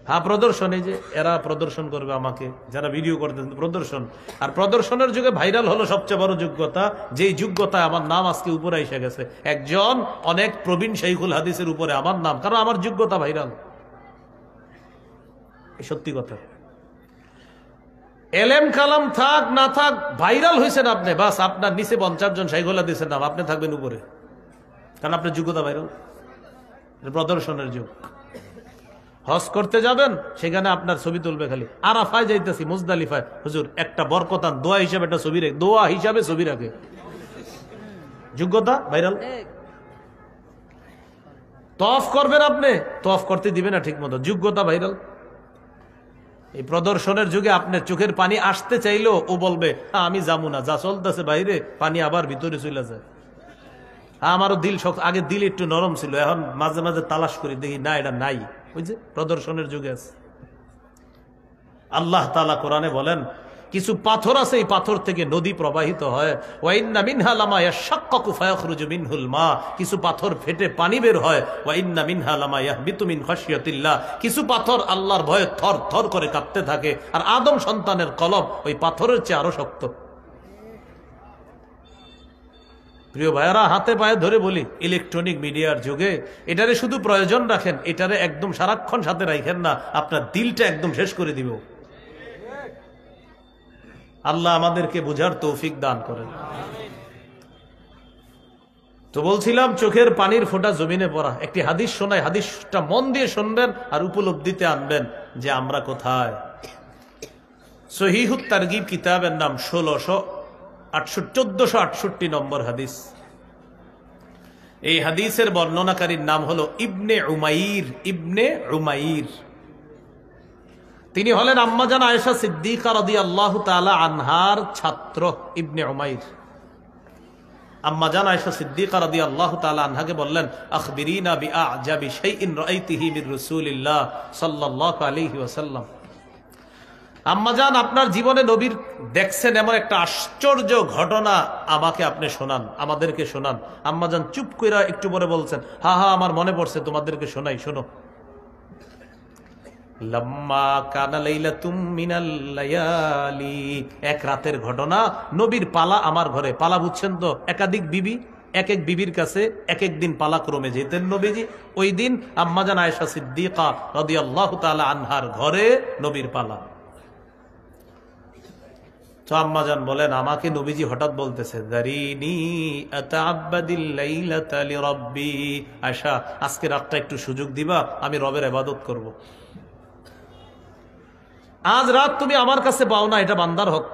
হ্যাঁ, প্রদর্শন। এই যে এরা প্রদর্শন করবে আমাকে, যারা ভিডিও করতেন, প্রদর্শন। আর প্রদর্শনের যুগে ভাইরাল হলো সবচেয়ে বড় যোগ্যতা, যেই যোগ্যতায় আমার নাম আজকে উপরে এসে গেছে। একজন অনেক প্রবীণ শাইখুল হাদিসের উপরে আমার নাম, কারণ আমার যোগ্যতা ভাইরাল। সত্যি কথা। এলেম কালাম থাক না থাক, ভাইরাল হয়েছেন আপনি, বাস আপনার নিচে 50 জন শাইখুল হাদিসের নাম, আপনি থাকবেন উপরে, কারণ আপনার যোগ্যতা ভাইরাল। প্রদর্শনের যুগ। হজ করতে যাবেন, সেখানে আপনার ছবি তুলবে খালি। আরাফায় যাইতেছি, মুজদালিফায়, হুজুর একটা বরকতান দোয়া হিসাবে একটা ছবি রাখে, দোয়া হিসাবে ছবি রাখে, যোগ্যতা ভাইরাল। তওয়াফ করবেন আপনি, তওয়াফ করতে দিবে না ঠিক মতো, যোগ্যতা ভাইরাল। এই প্রদর্শনের যুগে আপনার চোখের পানি আসতে চাইলেও ও বলবে আমি যাবো না, যা চলতেছে বাইরে পানি আবার ভিতরে চলে যায়। আমারও দিল শক্ত, আগে দিল একটু নরম ছিল, এখন মাঝে মাঝে তালাশ করি, দেখি না এটা নাই। ওই যে প্রদর্শনের যুগে আছে। আল্লাহ তাআলা কোরআনে বলেন কিছু পাথর আছে, এই পাথর থেকে নদী প্রবাহিত হয়। ওয়াইন্না মিনহা লামা ইয়াশাক্কাকু ফায়াখরুজু মিনহুল মা, কিছু পাথর ফেটে পানি বের হয়। ওয়াইন্না মিনহা লামা ইয়াহবিতু মিন খাশিয়াতিল্লাহ, কিছু পাথর আল্লাহর ভয়ে থর থর করে কাঁপতে থাকে। আর আদম সন্তানের কলব ওই পাথরের চেয়ে আরো শক্ত। প্রিয় ভাইয়ারা, হাতে পায়ে ধরে বলি, ইলেকট্রনিক মিডিয়ার যুগে এটারে শুধু প্রয়োজন রাখেন, এটারে একদম সারাক্ষণ সাথে রাখেন না, আপনার দিলটা একদম শেষ করে দিব। আল্লাহ আমাদেরকে বুঝার তৌফিক দান করেন। তো বলছিলাম চোখের পানির ফোঁটা জমিনে পড়া। একটি হাদিস শোনায়, হাদিসটা মন দিয়ে শুনবেন আর উপলব্ধিতে আনবেন যে আমরা কোথায়। সহিহুত তারগিব কিতাবের নাম 1468 নম্বর হাদিস। এই হাদিসের বর্ণনাকারীর নাম হলো ইবনে উমাইর। ইবনে উমাইর তিনি হলেন আম্মাজান আয়েশা সিদ্দিকা রাদিয়াল্লাহু তাআলা আনহার ছাত্র। ইবনে উমাইর আম্মাজান আয়েশা সিদ্দিকা রাদিয়াল্লাহু তাআলা আনহাকে বললেন আখবিরিনা বিআজাবি শাইইন রাআইতিহি মির রাসূলিল্লাহ সাল্লাল্লাহু আলাইহি ওয়াসাল্লাম। আম্মাজান, আপনার জীবনে নবীর দেখছেন এমন একটা আশ্চর্য ঘটনা আমাকে আপনি শোনান, আমাদেরকে শোনান। আম্মাজান চুপ কইরা একটু পরে বলছেন হা হা আমার মনে পড়ছে, তোমাদেরকে শোনাই, শোনো। লাম্মা কানা লাইলাতুম মিনাল লায়ালি, এক রাতের ঘটনা। নবীর পালা আমার ঘরে। পালা বুঝছেন তো, একাধিক বিবি, এক এক বিবির কাছে এক এক দিন পালাক্রমে যেতেন নবীজি। ওই দিন আম্মাজান আয়েশা সিদ্দিকা রাদিয়াল্লাহু তাআলা আনহার ঘরে নবীর পালা। তো আম্মাজান বলেন আমাকে নবীজি হঠাৎ বলতেছে দারিনি আতাআব্বাদিল লাইলাতা লিরাব্বি, আয়েশা আজকে রাতটা একটু সুযোগ দিবা, আমি রবের ইবাদত করব। আজ রাত তুমি আমার কাছে পাও না, এটা বান্দার হক।